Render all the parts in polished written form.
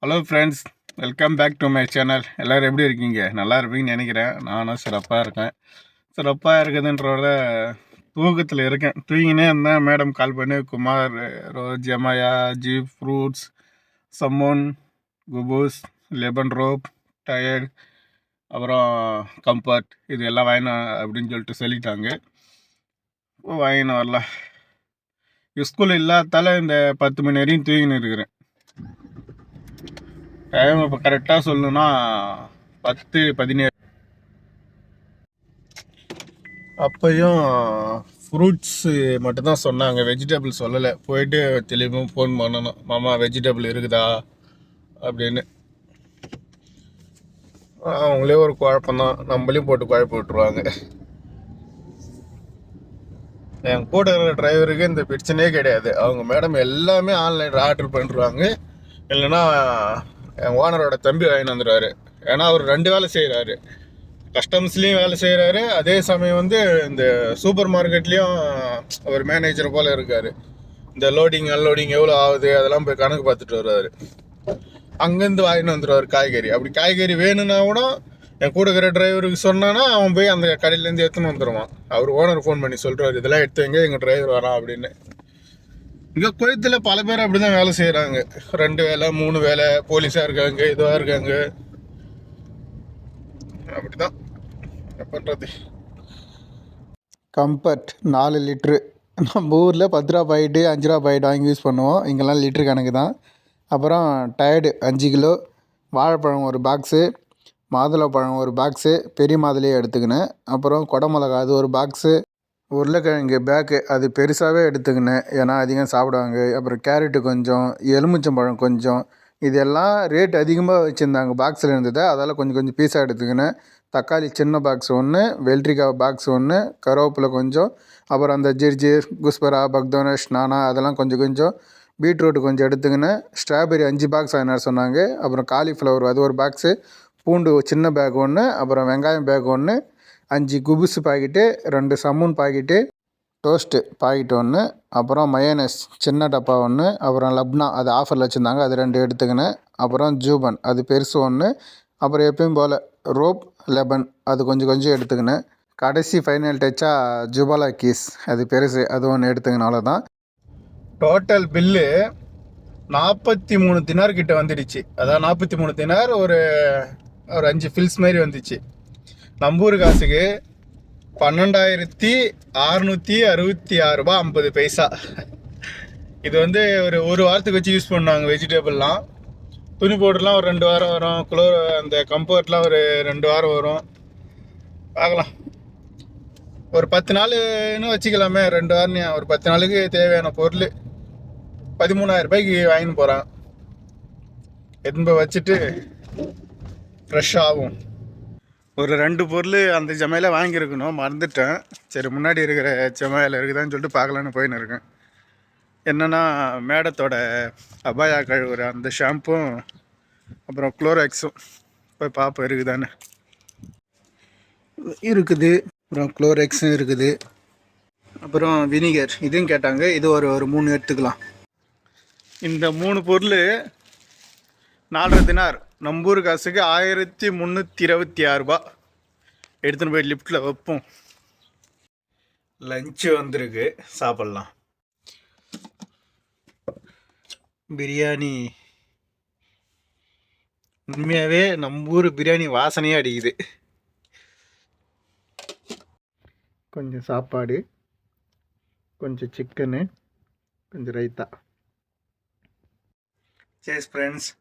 Hello friends, welcome back to my channel. எல்லோரும் எப்படி இருக்கீங்க? நல்லா இருப்பீங்கன்னு நினைக்கிறேன். நானும் சிறப்பாக இருக்கேன். சிறப்பாக இருக்குதுன்றத தூக்கத்தில் இருக்கேன். தூங்கினே இருந்தேன். மேடம் கால் பண்ணி குமார், ரோஸ், ஜமாயா, ஜீப், ஃப்ரூட்ஸ், சம்மோன், குபூஸ், லெபன் ரோப், டயர்ட், அப்புறம் கம்ஃபர்ட் இது எல்லாம் வாங்கினோம் அப்படின்னு சொல்லிட்டாங்க. வாங்கினு வரல. ஸ்கூல் இல்லாதால இந்த 10 மணி வரையும் தூங்கின்னு இருக்கிறேன். டைம் இப்போ கரெக்டாக சொல்லணும்னா 10:17. அப்பையும் ஃப்ரூட்ஸு மட்டும்தான் சொன்னாங்க, வெஜிடபிள் சொல்லலை. போயிட்டு தெளிவும் ஃபோன் பண்ணணும், மாமா வெஜிடபிள் இருக்குதா அப்படின்னு. அவங்களே ஒரு குழப்பம்தான், நம்மளையும் போட்டு குழப்ப விட்டுருவாங்க. என் கூட இருக்கிற டிரைவருக்கு இந்த பிரச்சனையே கிடையாது. அவங்க மேடம் எல்லாமே ஆன்லைனில் ஆர்டர் பண்ணிடுவாங்க. இல்லைன்னா என் ஓனரோட தம்பி வாங்கிட்டு வந்துடுவார். ஏன்னா அவர் 2 வேலை செய்கிறாரு. கஸ்டம்ஸ்லேயும் வேலை செய்கிறாரு, அதே சமயம் வந்து இந்த சூப்பர் மார்க்கெட்லேயும் ஒரு மேனேஜர் போல் இருக்கார். இந்த லோடிங் அன்லோடிங் எவ்வளோ ஆகுது அதெல்லாம் போய் கணக்கு பார்த்துட்டு வருவார். அங்கேருந்து வாங்கிட்டு வந்துடுவார் காய்கறி. அப்படி காய்கறி வேணும்னா கூட என் கூட இருக்கிற டிரைவருக்கு சொன்னான்னா அவன் போய் அந்த கடையிலேருந்து எடுத்துன்னு வந்துடுவான். அவர் ஓனர் ஃபோன் பண்ணி சொல்கிறார், இதெல்லாம் எடுத்து வைங்க, எங்கள் டிரைவர் வரான் அப்படின்னு. இங்கே குவைத்தில் பல பேர் அப்படி தான் வேலை செய்கிறாங்க. 2 வேலை 3 வேலை, போலீஸாக இருக்காங்க, இதுவாக இருக்காங்க. அப்படி தான் பண்ணுறது. Comfort 4 litre. நம்ம ஊரில் 10 ரூபா பாக்கெட்டு 5 ரூபா பாக்கெட் வாங்கி யூஸ் பண்ணுவோம். இங்கெல்லாம் லிட்ரு கணக்கு தான். அப்புறம் டயர்டு 5 கிலோ, வாழைப்பழம் ஒரு பாக்ஸு, மாதுளப்பழம் ஒரு பாக்ஸு, பெரிய மாதுளையே எடுத்துக்கினேன். அப்புறம் குடமிளகா அது ஒரு பாக்ஸு, உருளைக்கிழங்கு பேக்கு அது பெருசாகவே எடுத்துக்கினேன், ஏன்னா அதிகம் சாப்பிடுவாங்க. அப்புறம் கேரட்டு கொஞ்சம், எலுமிச்சம்பழம் கொஞ்சம். இதெல்லாம் ரேட் அதிகமாக வச்சுருந்தாங்க, பாக்ஸில் இருந்தது. அதெல்லாம் கொஞ்சம் கொஞ்சம் பீஸாக எடுத்துக்கினேன். தக்காளி சின்ன பாக்ஸ் 1, வெள்ளரிக்காய் பாக்ஸ் 1, கருவேப்பிலை கொஞ்சம், அப்புறம் அந்த ஜிர்ஜீர், குஸ்பரா, பக்தோனஷ், நானா அதெல்லாம் கொஞ்சம் கொஞ்சம், பீட்ரூட் கொஞ்சம் எடுத்துக்கினேன். ஸ்ட்ராபெரி 5 பாக்ஸ் வாங்கினார் சொன்னாங்க. அப்புறம் காலிஃப்ளவர் அது ஒரு பாக்ஸு, பூண்டு சின்ன பேக் 1, அப்புறம் வெங்காயம் பேக் 1, 5 குபுசு பாக்கெட்டு, 2 சம்மூன் பாக்கெட்டு, டோஸ்ட்டு பாக்கெட் 1, அப்புறம் மயோனஸ் சின்ன டப்பா 1, அப்புறம் லப்னா அது ஆஃபரில் வச்சுருந்தாங்க, அது 2 எடுத்துக்கினேன். அப்புறம் ஜூபன் அது பெருசு 1, அப்புறம் எப்பயும் போல் ரோப் லெபன் அது கொஞ்சம் கொஞ்சம் எடுத்துக்கினேன். கடைசி ஃபைனல் டச்சாக ஜுபாலா கீஸ் அது பெருசு, அது 1 எடுத்துக்கின. அவ்வளோதான். டோட்டல் பில்லு 43 தினார் கிட்ட வந்துடுச்சு. அதான் 43 தினார், ஒரு 5 ஃபில்ஸ் மாதிரி வந்துச்சு. நம்பூர் காசுக்கு 12,666 ரூபா 50 பைசா. இது வந்து ஒரு வாரத்துக்கு வச்சு யூஸ் பண்ணுவாங்க. வெஜிடபிள்லாம், துணி பவுடர்லாம் ஒரு 2 வாரம் வரும். அந்த கம்ஃபர்ட்லாம் ஒரு 2 வாரம் வரும். பார்க்கலாம், ஒரு 10 நாள்னு வச்சுக்கலாமே. 2 வாரம், ஒரு 10 நாளுக்கு தேவையான பொருள் 13,000 ரூபாய்க்கு வாங்கின்னு போகிறான். எடுத்துன்னு போய் வச்சுட்டு ஃப்ரெஷ் ஆகும். ஒரு 2 பொருள் அந்த ஜமையில் வாங்கியிருக்கணும், மறந்துட்டேன். சரி, முன்னாடி இருக்கிற ஜமையில் இருக்குதான்னு சொல்லிட்டு பார்க்கலான்னு போயின்னு இருக்கேன். என்னென்னா, மேடத்தோட அபாயா கழுவுற அந்த ஷாம்பும், அப்புறம் குளோராக்ஸும் போய் பார்ப்போம் இருக்குதான்னு. இருக்குது, அப்புறம் குளோராக்ஸும் இருக்குது. அப்புறம் வினிகர் இதையும் கேட்டாங்க, இது ஒரு 3 எடுத்துக்கலாம். இந்த 3 பொருள் 4.5 தினார், நம்பூர் காசுக்கு 1326 ரூபா. எடுத்துன்னு போய் லிஃப்ட்டில் வைப்போம். லஞ்சு வந்திருக்கு, சாப்பிட்லாம். பிரியாணி, உண்மையாகவே நம்பூர் பிரியாணி வாசனையே அடிக்குது. கொஞ்சம் சாப்பாடு, கொஞ்சம் சிக்கனு, கொஞ்சம் ரைத்தா. Chase friends.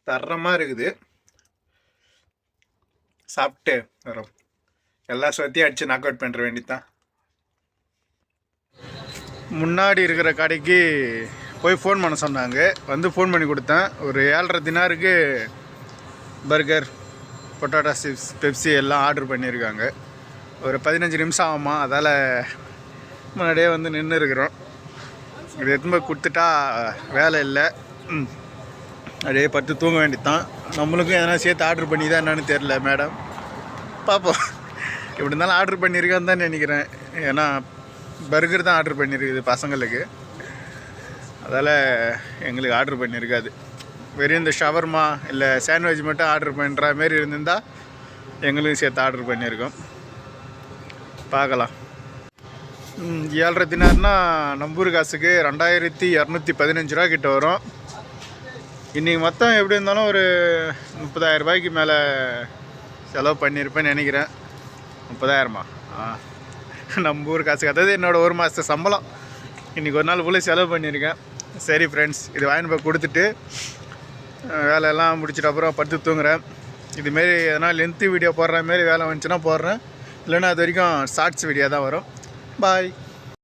தரமாக இருக்குது. சாப்பிட்டு வரோம். எல்லா சொத்தையும் அடித்து நாக் அவுட் பண்ணுற வேண்டியதான். முன்னாடி இருக்கிற கடைக்கு போய் ஃபோன் பண்ண சொன்னாங்க, வந்து ஃபோன் பண்ணி கொடுத்தேன். ஒரு 7.5 தினாருக்கு பர்கர், பொட்டேட்டோ சிப்ஸ், பெப்சி எல்லாம் ஆர்டர் பண்ணியிருக்காங்க. ஒரு 15 நிமிஷம் ஆகுமா, அதால் முன்னாடியே வந்து நின்று இருக்கிறோம். இது எடுத்துன்னு போய் கொடுத்துட்டா வேலை இல்லை. அப்படியே படுத்து தூங்க வேண்டியதான். நம்மளுக்கும் எதனா சேர்த்து ஆர்டர் பண்ணி தான் என்னன்னு தெரில மேடம், பார்ப்போம். எப்படி இருந்தாலும் ஆர்டர் பண்ணியிருக்கான்னு தான் நினைக்கிறேன். ஏன்னா பர்கர் தான் ஆர்டர் பண்ணியிருக்குது பசங்களுக்கு, அதால் எங்களுக்கு ஆர்டர் பண்ணியிருக்காது. வெறும் இந்த ஷவர்மா இல்லை சாண்ட்விச் மட்டும் ஆர்டர் பண்ணுற மாரி இருந்திருந்தால் எங்களுக்கும் சேர்த்து ஆர்டர் பண்ணியிருக்கோம். பார்க்கலாம். 7.5 தினார்னா நம்பூர் காசுக்கு 2215 ரூபா கிட்ட வரும். இன்றைக்கி மொத்தம் எப்படி இருந்தாலும் ஒரு 30,000 ரூபாய்க்கு மேலே செலவு பண்ணியிருப்பேன்னு நினைக்கிறேன். 30,000மா? நம்பூர் காசுக்கு, அதாவது என்னோடய 1 மாதத்து சம்பளம் இன்றைக்கி ஒரு நாள் ஃபுல்லாக செலவு பண்ணியிருக்கேன். சரி ஃப்ரெண்ட்ஸ், இது வாங்கிட்டு போய் கொடுத்துட்டு வேலையெல்லாம் முடிச்சிட்டு அப்புறம் படுத்து தூங்குறேன். இதுமாரி எதனா லென்த்து வீடியோ போடுற மாரி வேலை வந்துச்சுன்னா போடுறேன், இல்லைன்னா அது வரைக்கும் ஷார்ட்ஸ் வீடியோ தான் வரும். பாய்.